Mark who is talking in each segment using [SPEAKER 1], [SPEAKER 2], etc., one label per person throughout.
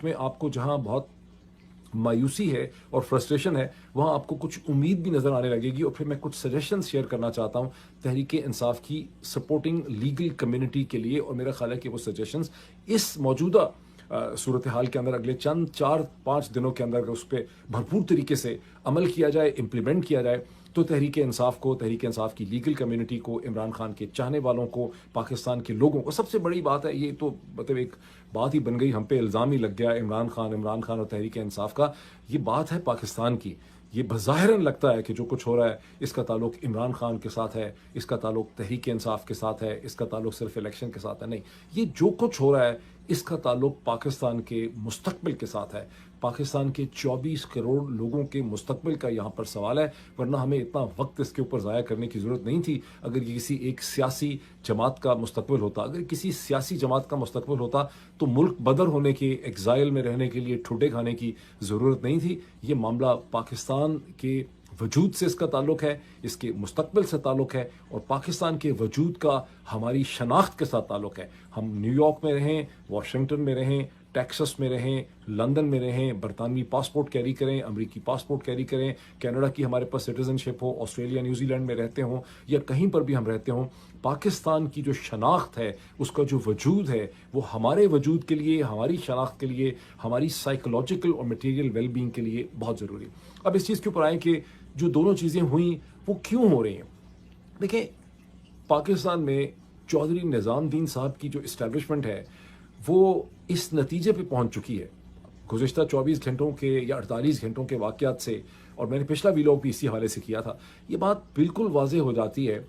[SPEAKER 1] میں آپ کو جہاں بہت مایوسی ہے اور فرسٹریشن ہے وہاں آپ کو کچھ امید بھی نظر آنے لگے گی. اور پھر میں کچھ سجیشنز شیئر کرنا چاہتا ہوں تحریک انصاف کی سپورٹنگ لیگل کمیونٹی کے لیے. اور میرا خیال ہے کہ وہ سجیشنز اس موجودہ صورتحال کے اندر اگلے چند 4-5 دنوں کے اندر اس پہ بھرپور طریقے سے عمل کیا جائے, امپلیمنٹ کیا جائے, تو تحریک انصاف کی لیگل کمیونٹی کو, عمران خان کے چاہنے والوں کو, پاکستان کے لوگوں کو, سب سے بڑی بات ہے یہ تو مطلب ایک بات ہی بن گئی, ہم پہ الزام ہی لگ گیا عمران خان اور تحریک انصاف کا. یہ بات ہے پاکستان کی. یہ بظاہراً لگتا ہے کہ جو کچھ ہو رہا ہے اس کا تعلق عمران خان کے ساتھ ہے, اس کا تعلق تحریک انصاف کے ساتھ ہے, اس کا تعلق صرف الیکشن کے ساتھ ہے. نہیں, یہ جو کچھ ہو رہا ہے اس کا تعلق پاکستان کے مستقبل کے ساتھ ہے. پاکستان کے 24 کروڑ لوگوں کے مستقبل کا یہاں پر سوال ہے, ورنہ ہمیں اتنا وقت اس کے اوپر ضائع کرنے کی ضرورت نہیں تھی. اگر یہ کسی ایک سیاسی جماعت کا مستقبل ہوتا, اگر کسی سیاسی جماعت کا مستقبل ہوتا تو ملک بدر ہونے کے, ایگزائل میں رہنے کے لیے ٹھڈے کھانے کی ضرورت نہیں تھی. یہ معاملہ پاکستان کے وجود سے اس کا تعلق ہے, اس کے مستقبل سے تعلق ہے, اور پاکستان کے وجود کا ہماری شناخت کے ساتھ تعلق ہے. ہم نیو یارک میں رہیں, واشنگٹن میں رہیں, ٹیکسس میں رہیں, لندن میں رہیں, برطانوی پاسپورٹ کیری کریں, امریکی پاسپورٹ کیری کریں, کینیڈا کی ہمارے پاس سٹیزن شپ ہو, آسٹریلیا نیوزی لینڈ میں رہتے ہوں, یا کہیں پر بھی ہم رہتے ہوں, پاکستان کی جو شناخت ہے, اس کا جو وجود ہے, وہ ہمارے وجود کے لیے, ہماری شناخت کے لیے, ہماری سائیکولوجیکل اور مٹیریل ویل بینگ کے لیے بہت ضروری. اب اس چیز کے اوپر آئیں کہ جو دونوں چیزیں ہوئیں وہ کیوں ہو رہی ہیں. دیکھیں, پاکستان میں چودھری نظام الدین صاحب کی جو اسٹیبلشمنٹ ہے وہ اس نتیجے پہ پہنچ چکی ہے گزشتہ 24 گھنٹوں کے یا 48 گھنٹوں کے واقعات سے, اور میں نے پچھلا ویلاگ بھی اسی حوالے سے کیا تھا. یہ بات بالکل واضح ہو جاتی ہے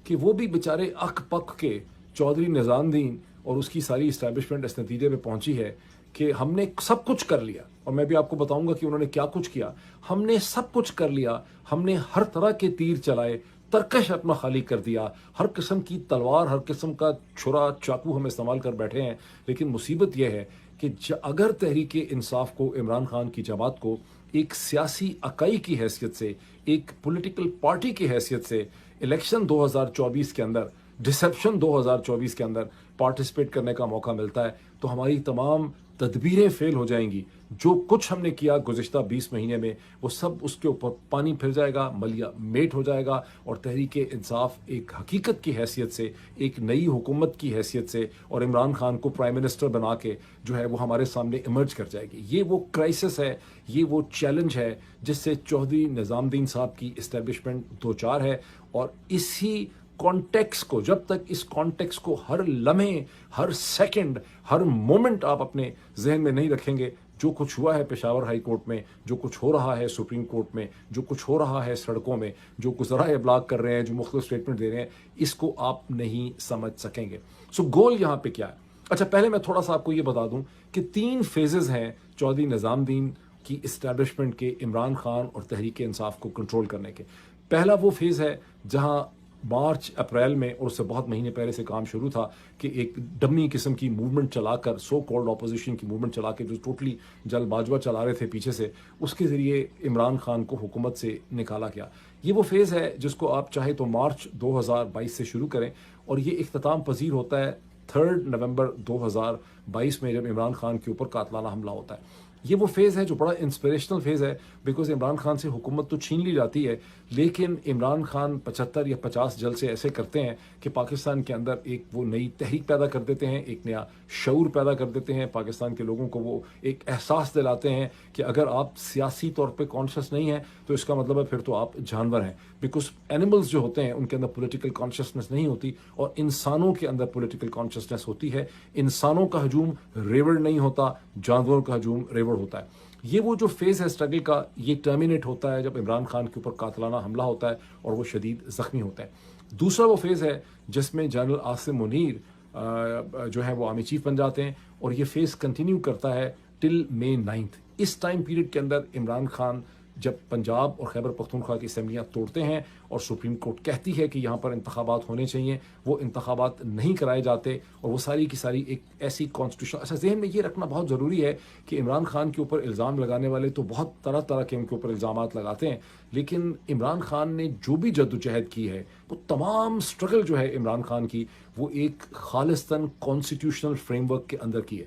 [SPEAKER 1] کہ وہ بھی بیچارے اک پک کے چودھری نظام الدین اور اس کی ساری اسٹیبلشمنٹ اس نتیجے پہ پہنچی ہے کہ ہم نے سب کچھ کر لیا. اور میں بھی آپ کو بتاؤں گا کہ انہوں نے کیا کچھ کیا. ہم نے سب کچھ کر لیا, ہم نے ہر طرح کے تیر چلائے, ترکش اپنا خالی کر دیا, ہر قسم کی تلوار, ہر قسم کا چھرا چاقو ہم استعمال کر بیٹھے ہیں. لیکن مصیبت یہ ہے کہ اگر تحریک انصاف کو, عمران خان کی جماعت کو ایک سیاسی اکائی کی حیثیت سے, ایک پولیٹیکل پارٹی کی حیثیت سے الیکشن 2024 کے اندر, ڈسیپشن 2024 کے اندر پارٹیسپیٹ کرنے کا موقع ملتا ہے, تو ہماری تمام تدبیریں فیل ہو جائیں گی. جو کچھ ہم نے کیا گزشتہ 20 مہینے میں وہ سب اس کے اوپر پانی پھر جائے گا, ملیا میٹ ہو جائے گا, اور تحریک انصاف ایک حقیقت کی حیثیت سے, ایک نئی حکومت کی حیثیت سے, اور عمران خان کو پرائم منسٹر بنا کے جو ہے وہ ہمارے سامنے ایمرج کر جائے گی. یہ وہ کرائسس ہے, یہ وہ چیلنج ہے جس سے چودھری نظام الدین صاحب کی اسٹیبلشمنٹ دوچار ہے. اور اسی کانٹیکس کو, جب تک اس کانٹیکس کو ہر لمحے, ہر سیکنڈ, ہر مومنٹ آپ اپنے ذہن میں نہیں رکھیں گے, جو کچھ ہوا ہے پشاور ہائی کورٹ میں, جو کچھ ہو رہا ہے سپریم کورٹ میں, جو کچھ ہو رہا ہے سڑکوں میں, جو ذرائع ابلاغ کر رہے ہیں, جو مختلف اسٹیٹمنٹ دے رہے ہیں, اس کو آپ نہیں سمجھ سکیں گے. سو گول یہاں پہ کیا ہے؟ اچھا, پہلے میں تھوڑا سا آپ کو یہ بتا دوں کہ 3 فیزز ہیں چودھری نظام الدین کی اسٹیبلشمنٹ کے, عمران خان اور تحریک انصاف کو کنٹرول کرنے کے. پہلا وہ فیز ہے جہاں مارچ اپریل میں, اور اس سے بہت مہینے پہلے سے کام شروع تھا کہ ایک ڈمی قسم کی موومنٹ چلا کر, سو کالڈ اپوزیشن کی موومنٹ چلا کے, جو ٹوٹلی جل باجوہ چلا رہے تھے پیچھے سے, اس کے ذریعے عمران خان کو حکومت سے نکالا گیا. یہ وہ فیز ہے جس کو آپ چاہے تو مارچ 2022 سے شروع کریں, اور یہ اختتام پذیر ہوتا ہے 3 نومبر 2022 میں, جب عمران خان کے اوپر قاتلانہ حملہ ہوتا ہے. یہ وہ فیز ہے جو بڑا انسپریشنل فیز ہے, بیکاز عمران خان سے حکومت تو چھین لی جاتی ہے, لیکن عمران خان 75 یا 50 جلسے ایسے کرتے ہیں کہ پاکستان کے اندر ایک وہ نئی تحریک پیدا کر دیتے ہیں, ایک نیا شعور پیدا کر دیتے ہیں. پاکستان کے لوگوں کو وہ ایک احساس دلاتے ہیں کہ اگر آپ سیاسی طور پہ کانشیس نہیں ہیں تو اس کا مطلب ہے پھر تو آپ جانور ہیں, بیکاز اینیملز جو ہوتے ہیں ان کے اندر پولیٹیکل کانشیسنس نہیں ہوتی, اور انسانوں کے اندر پولیٹیکل کانشیسنس ہوتی ہے. انسانوں کا ہجوم ریوڑ نہیں ہوتا, جانوروں کا ہجوم ریوڑ ہوتا ہے. یہ وہ جو فیز ہے اسٹرگل کا, یہ ٹرمینیٹ ہوتا ہے جب عمران خان کے اوپر قاتلانہ حملہ ہوتا ہے اور وہ شدید زخمی ہوتے ہیں. دوسرا وہ فیز ہے جس میں جنرل عاصم منیر جو ہے وہ آرمی چیف بن جاتے ہیں, اور یہ فیز کنٹینیو کرتا ہے ٹل مئی 9. اس ٹائم پیریڈ کے اندر عمران خان جب پنجاب اور خیبر پختونخوا کی اسمبلیاں توڑتے ہیں اور سپریم کورٹ کہتی ہے کہ یہاں پر انتخابات ہونے چاہیے, وہ انتخابات نہیں کرائے جاتے, اور وہ ساری کی ساری ایک ایسی کانسٹیٹیوشن. اچھا, ذہن میں یہ رکھنا بہت ضروری ہے کہ عمران خان کے اوپر الزام لگانے والے تو بہت طرح طرح کے ان کے اوپر الزامات لگاتے ہیں, لیکن عمران خان نے جو بھی جدوجہد کی ہے, وہ تمام اسٹرگل جو ہے عمران خان کی, وہ ایک خالصتاً کانسٹیٹیوشنل فریم ورک کے اندر کی ہے.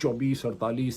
[SPEAKER 1] 24, 48,